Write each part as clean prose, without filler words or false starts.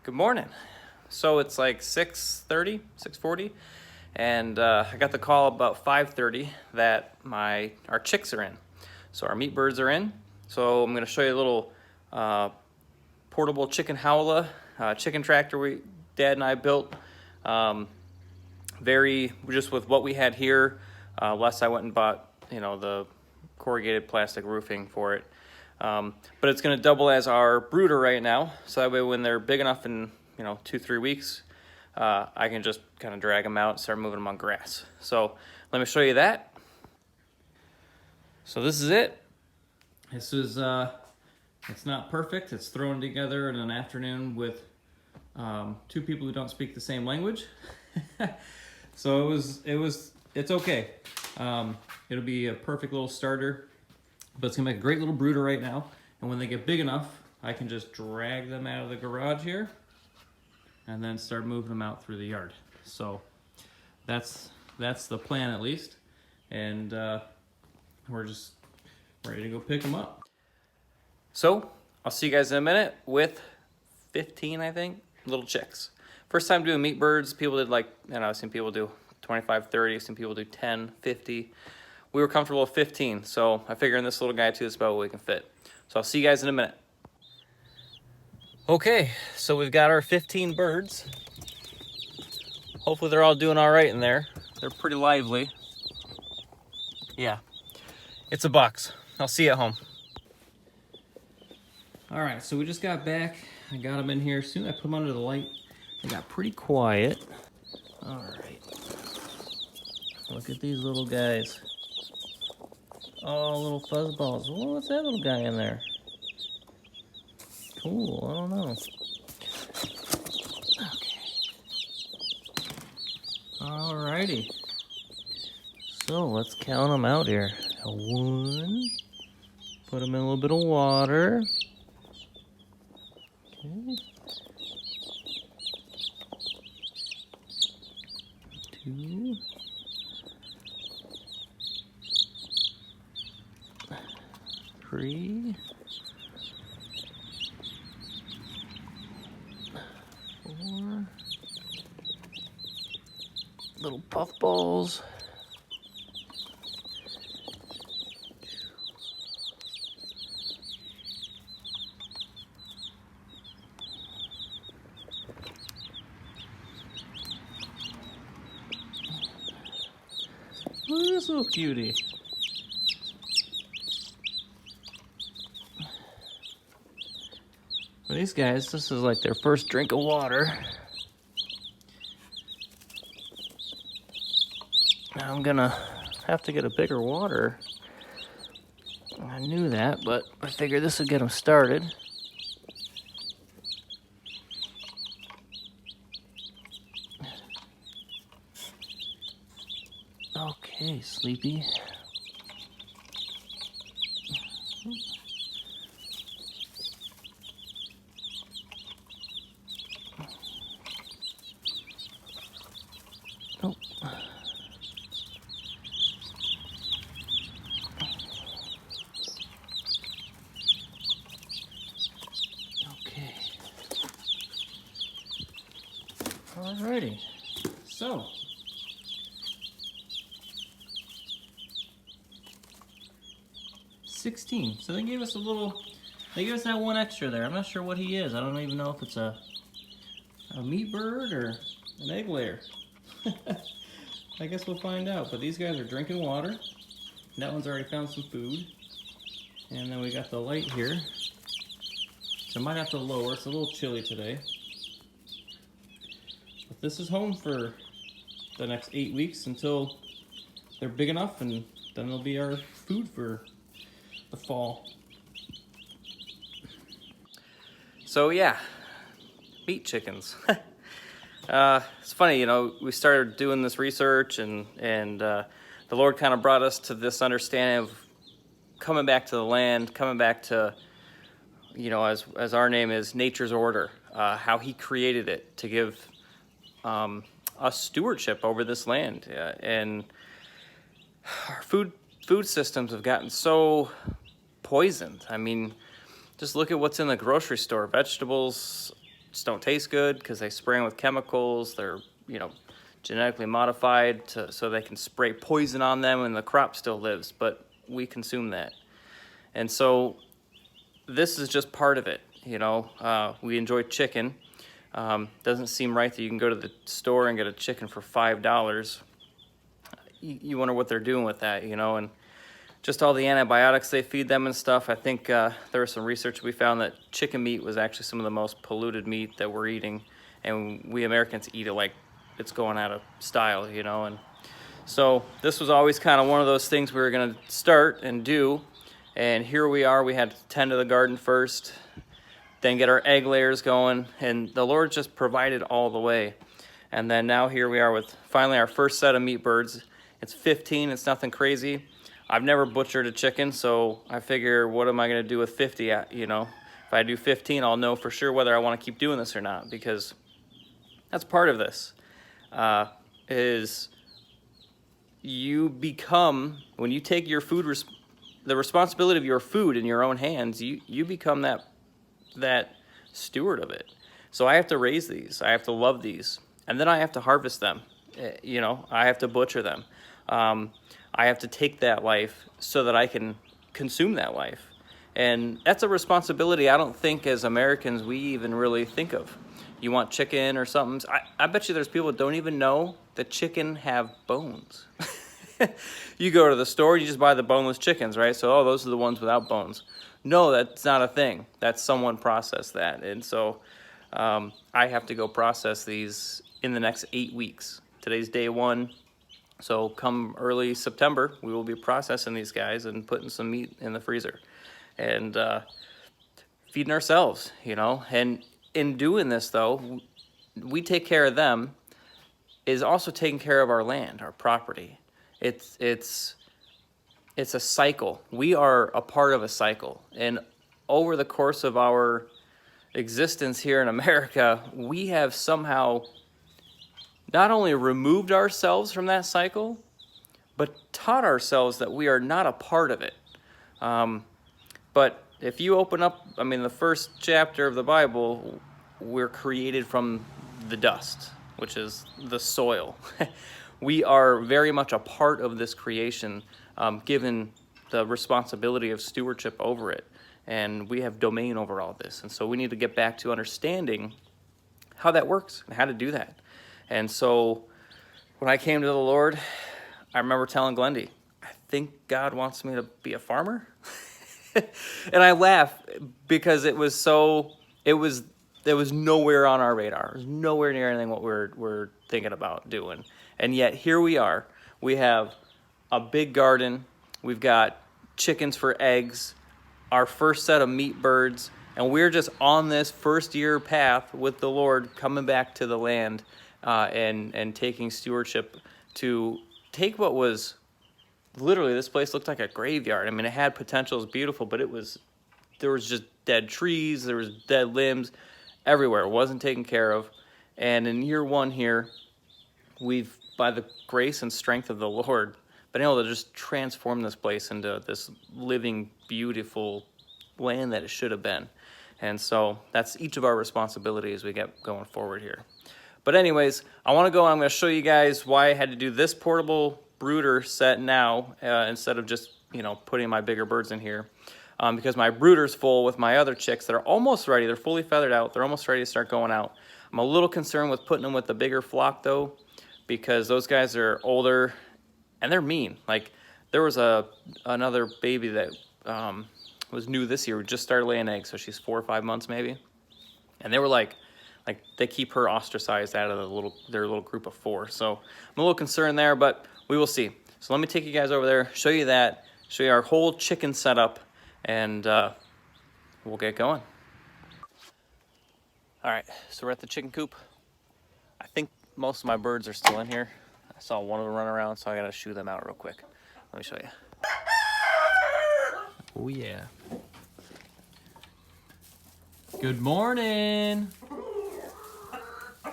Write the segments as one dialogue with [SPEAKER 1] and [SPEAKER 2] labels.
[SPEAKER 1] Good morning. So it's like 6:30, 6:40, and I got the call about 5:30 that our chicks are in. So our meat birds are in. So I'm gonna show you a little portable chicken howler, chicken tractor Dad and I built. Just with what we had here, less I went and bought, the corrugated plastic roofing for it. But it's going to double as our brooder right now, so that way when they're big enough in 2-3 weeks, I can just kind of drag them out and start moving them on grass. So let me show you that. So this is it. This is it's not perfect. It's thrown together in an afternoon with two people who don't speak the same language. So it's okay. It'll be a perfect little starter. But it's gonna make a great little brooder right now. And when they get big enough, I can just drag them out of the garage here and then start moving them out through the yard. So that's the plan at least. And we're just ready to go pick them up. So I'll see you guys in a minute with 15, I think, little chicks. First time doing meat birds, people did I've seen people do 25, 30, I've seen people do 10, 50. We were comfortable with 15, so I figure in this little guy too, it's about what we can fit. So I'll see you guys in a minute. Okay, so we've got our 15 birds. Hopefully they're all doing all right in there. They're pretty lively. Yeah, it's a box. I'll see you at home. All right, so we just got back. I got them in here. As soon as I put them under the light, they got pretty quiet. All right, look at these little guys. Oh, little fuzzballs. Oh, what's that little guy in there? Cool, I don't know. Okay. Alrighty. So let's count them out here. One. Put them in a little bit of water. Okay. 2. 3, 4, little puffballs. 2. Look at this little cutie. For these guys, this is like their first drink of water. Now I'm gonna have to get a bigger water. I knew that, but I figured this would get them started. Okay, Sleepy. Oh. Okay. Alrighty. So. $16. So they gave us that one extra there. I'm not sure what he is. I don't even know if it's a meat bird or an egg layer. I guess we'll find out. But these guys are drinking water. That one's already found some food. And then we got the light here. So I might have to lower. It's a little chilly today. But this is home for the next 8 weeks until they're big enough, and then they'll be our food for the fall. So yeah, meat chickens. It's funny, we started doing this research and the Lord kind of brought us to this understanding of coming back to the land, coming back to, as our name is, nature's order, how he created it to give us stewardship over this land. And our food systems have gotten so poisoned. I mean, just look at what's in the grocery store. Vegetables, just don't taste good because they spray them with chemicals. They're, you know, genetically modified so they can spray poison on them and the crop still lives, but we consume that. And so this is just part of it, you know. We enjoy chicken. Doesn't seem right that you can go to the store and get a chicken for $5. You wonder what they're doing with that, you know, and just all the antibiotics they feed them and stuff. I think there was some research we found that chicken meat was actually some of the most polluted meat that we're eating, and we Americans eat it like it's going out of style, you know. And so this was always kind of one of those things we were going to start and do, and here we are. We had to tend to the garden first, then get our egg layers going, and the Lord just provided all the way. And then now here we are with finally our first set of meat birds. It's 15, it's nothing crazy. I've never butchered a chicken, so I figure, what am I gonna do with 50, you know? If I do 15, I'll know for sure whether I wanna keep doing this or not, because that's part of this, is you become, when you take your food, the responsibility of your food in your own hands, you become that steward of it. So I have to raise these, I have to love these, and then I have to harvest them, you know, I have to butcher them. I have to take that life so that I can consume that life. And that's a responsibility I don't think as Americans we even really think of. You want chicken or something. I bet you there's people that don't even know that chicken have bones. You go to the store, you just buy the boneless chickens, right? So, oh, those are the ones without bones. No, that's not a thing. That's someone processed that. And so I have to go process these in the next 8 weeks. Today's day 1. So come early September, we will be processing these guys and putting some meat in the freezer and feeding ourselves, you know. And in doing this, though, we take care of them is also taking care of our land, our property. It's a cycle. We are a part of a cycle. And over the course of our existence here in America, we have somehow not only removed ourselves from that cycle, but taught ourselves that we are not a part of it. But if you open up, I mean, the first chapter of the Bible, we're created from the dust, which is the soil. We are very much a part of this creation, given the responsibility of stewardship over it. And we have domain over all this. And so we need to get back to understanding how that works and how to do that. And so when I came to the Lord, I remember telling Glendy, I think God wants me to be a farmer. And I laugh because there was nowhere on our radar. It was nowhere near anything what we're thinking about doing. And yet here we are. We have a big garden. We've got chickens for eggs, our first set of meat birds, and we're just on this first year path with the Lord, coming back to the land. And taking stewardship to take what was literally, this place looked like a graveyard. I mean, it had potential, it was beautiful, but there was just dead trees, there was dead limbs everywhere. It wasn't taken care of. And in year 1 here, we've, by the grace and strength of the Lord, been able to just transform this place into this living, beautiful land that it should have been. And so that's each of our responsibilities as we get going forward here. But anyways, I want to go, I'm going to show you guys why I had to do this portable brooder set now instead of just, you know, putting my bigger birds in here. Because my brooder's full with my other chicks that are almost ready. They're fully feathered out. They're almost ready to start going out. I'm a little concerned with putting them with the bigger flock, though, because those guys are older and they're mean. Like, there was another baby that was new this year, just started laying eggs, so she's 4 or 5 months maybe. And they were like they keep her ostracized out of their little group of 4. So I'm a little concerned there, but we will see. So let me take you guys over there, show you that, show you our whole chicken setup, and we'll get going. All right, so we're at the chicken coop. I think most of my birds are still in here. I saw one of them run around, so I gotta shoo them out real quick. Let me show you. Oh yeah. Good morning.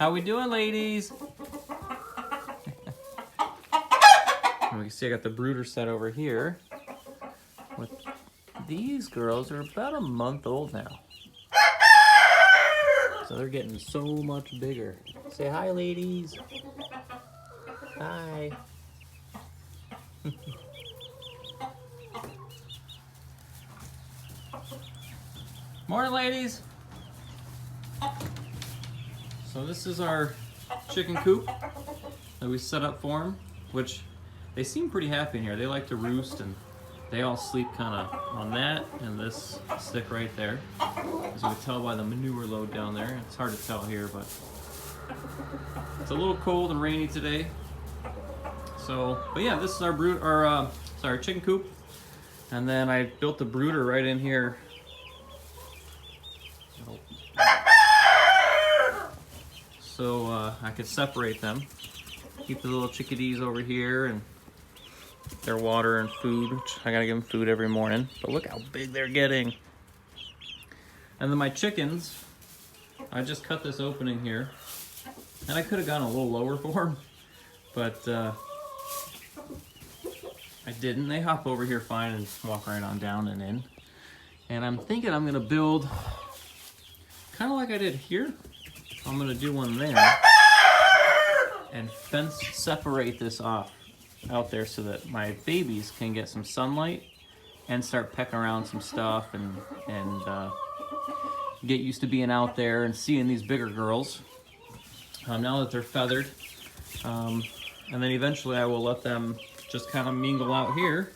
[SPEAKER 1] How we doing, ladies? And we can see I got the brooder set over here. These girls are about a month old now. So they're getting so much bigger. Say hi, ladies. Hi. Morning, ladies. So this is our chicken coop that we set up for them, which they seem pretty happy in here. They like to roost, and they all sleep kind of on that and this stick right there. As you can tell by the manure load down there. It's hard to tell here, but it's a little cold and rainy today. So, but yeah, this is our chicken coop. And then I built the brooder right in here. So I could separate them. Keep the little chickadees over here and their water and food, which I gotta give them food every morning. But look how big they're getting. And then my chickens, I just cut this opening here. And I could have gone a little lower for them, but I didn't. They hop over here fine and walk right on down and in. And I'm thinking I'm gonna build, kind of like I did here. I'm gonna do one there and fence separate this off out there so that my babies can get some sunlight and start pecking around some stuff and get used to being out there and seeing these bigger girls now that they're feathered. And then eventually I will let them just kind of mingle out here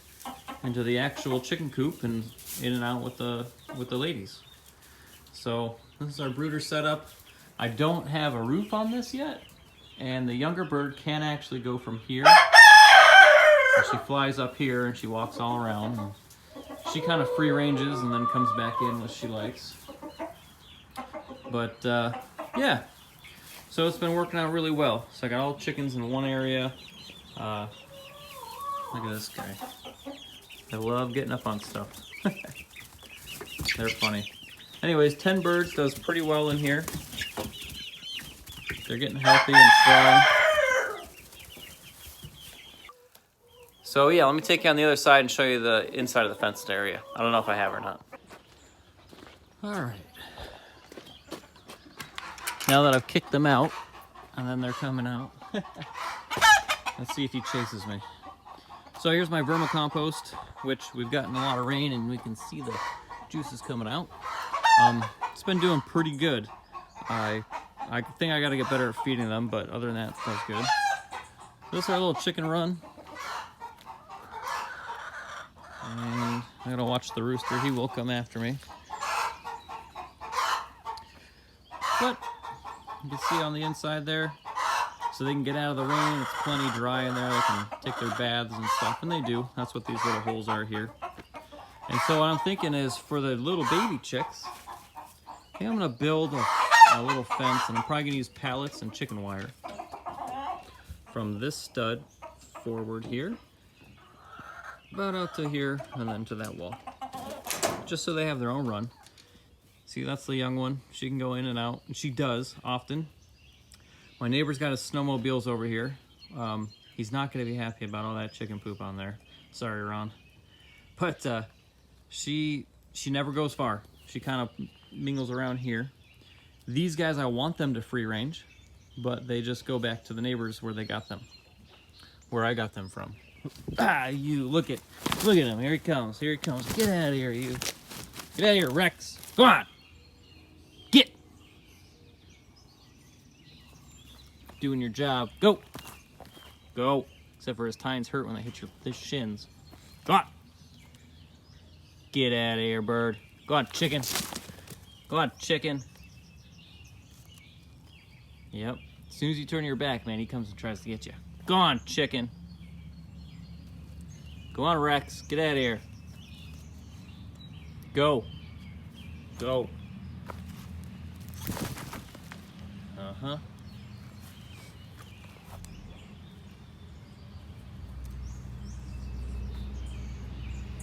[SPEAKER 1] into the actual chicken coop and in and out with the ladies. So this is our brooder setup. I don't have a roof on this yet, and the younger bird can actually go from here. And she flies up here and she walks all around. And she kind of free ranges and then comes back in when she likes. But yeah, so it's been working out really well. So I got all the chickens in one area. Look at this guy. I love getting up on stuff. They're funny. Anyways, 10 birds does pretty well in here. They're getting healthy and strong. So yeah, let me take you on the other side and show you the inside of the fenced area. I don't know if I have or not. All right. Now that I've kicked them out, and then they're coming out. Let's see if he chases me. So here's my vermicompost, which we've gotten a lot of rain and we can see the juices coming out. It's been doing pretty good. I think I gotta get better at feeding them, but other than that, that's good. This is our little chicken run. And I gotta watch the rooster. He will come after me. But you can see on the inside there, so they can get out of the rain. It's plenty dry in there. They can take their baths and stuff, and they do. That's what these little holes are here. And so what I'm thinking is for the little baby chicks, I think I'm gonna build a little fence, and I'm probably gonna use pallets and chicken wire from this stud forward here, about out to here, and then to that wall, just so they have their own run. See, that's the young one. She can go in and out, and she does often. My neighbor's got his snowmobiles over here. He's not gonna be happy about all that chicken poop on there. Sorry, Ron. But she never goes far. She kind of mingles around here. These guys, I want them to free range, but they just go back to the neighbors where they got them, where I got them from. Ah, you, look at him. Here he comes. Here he comes. Get out of here, you. Get out of here, Rex. Come on. Get. Doing your job. Go. Go. Except for his tines hurt when they hit his shins. Come on. Get out of here, bird. Go on, chicken. Go on, chicken. Yep. As soon as you turn your back, man, he comes and tries to get you. Go on, chicken. Go on, Rex. Get out of here. Go. Go. Uh-huh.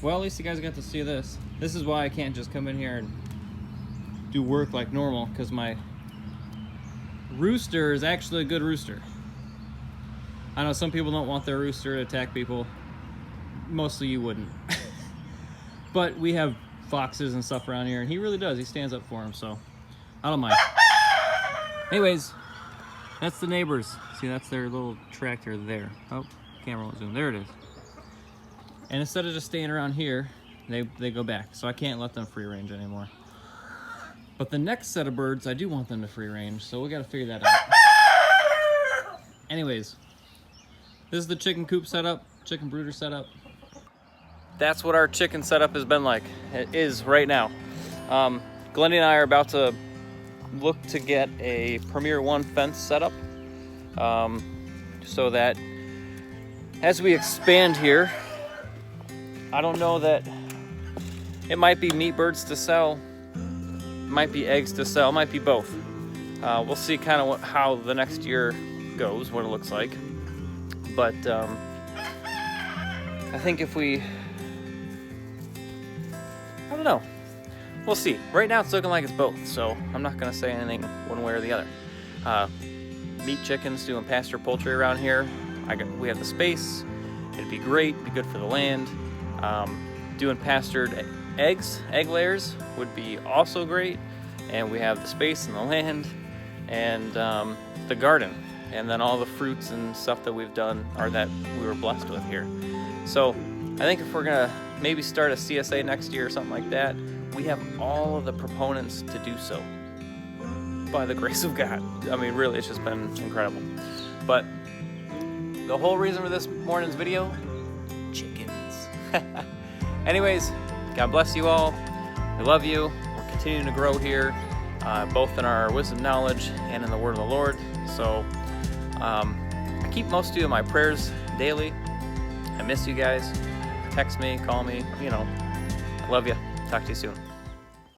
[SPEAKER 1] Well, at least you guys got to see this. This is why I can't just come in here and do work like normal, because my rooster is actually a good rooster. I know some people don't want their rooster to attack people. Mostly you wouldn't. But we have foxes and stuff around here, and he really does. He stands up for them, so I don't mind. Anyways, that's the neighbors. See, that's their little tractor there. Oh, camera won't zoom. There it is. And instead of just staying around here, they go back. So I can't let them free range anymore. But the next set of birds, I do want them to free range, so we gotta figure that out. Anyways, this is the chicken coop setup, chicken brooder setup. That's what our chicken setup has been like. It is right now. Glendy and I are about to look to get a Premier 1 fence setup, so that as we expand here, I don't know that it might be meat birds to sell, might be eggs to sell, might be both. We'll see kind of how the next year goes, what it looks like. But I think if we, I don't know. We'll see. Right now it's looking like it's both, so I'm not gonna say anything one way or the other. Meat chickens, doing pasture poultry around here. We have the space. It'd be great, be good for the land. Doing pastured eggs, egg layers would be also great. And we have the space and the land and the garden. And then all the fruits and stuff that we've done or that we were blessed with here. So I think if we're gonna maybe start a CSA next year or something like that, we have all of the proponents to do so, by the grace of God. I mean, really, it's just been incredible. But the whole reason for this morning's video, chickens. Anyways, God bless you all. We love you. We're continuing to grow here, both in our wisdom, knowledge, and in the word of the Lord. So I keep most of you in my prayers daily. I miss you guys. Text me, call me, you know. I love you. Talk to you soon.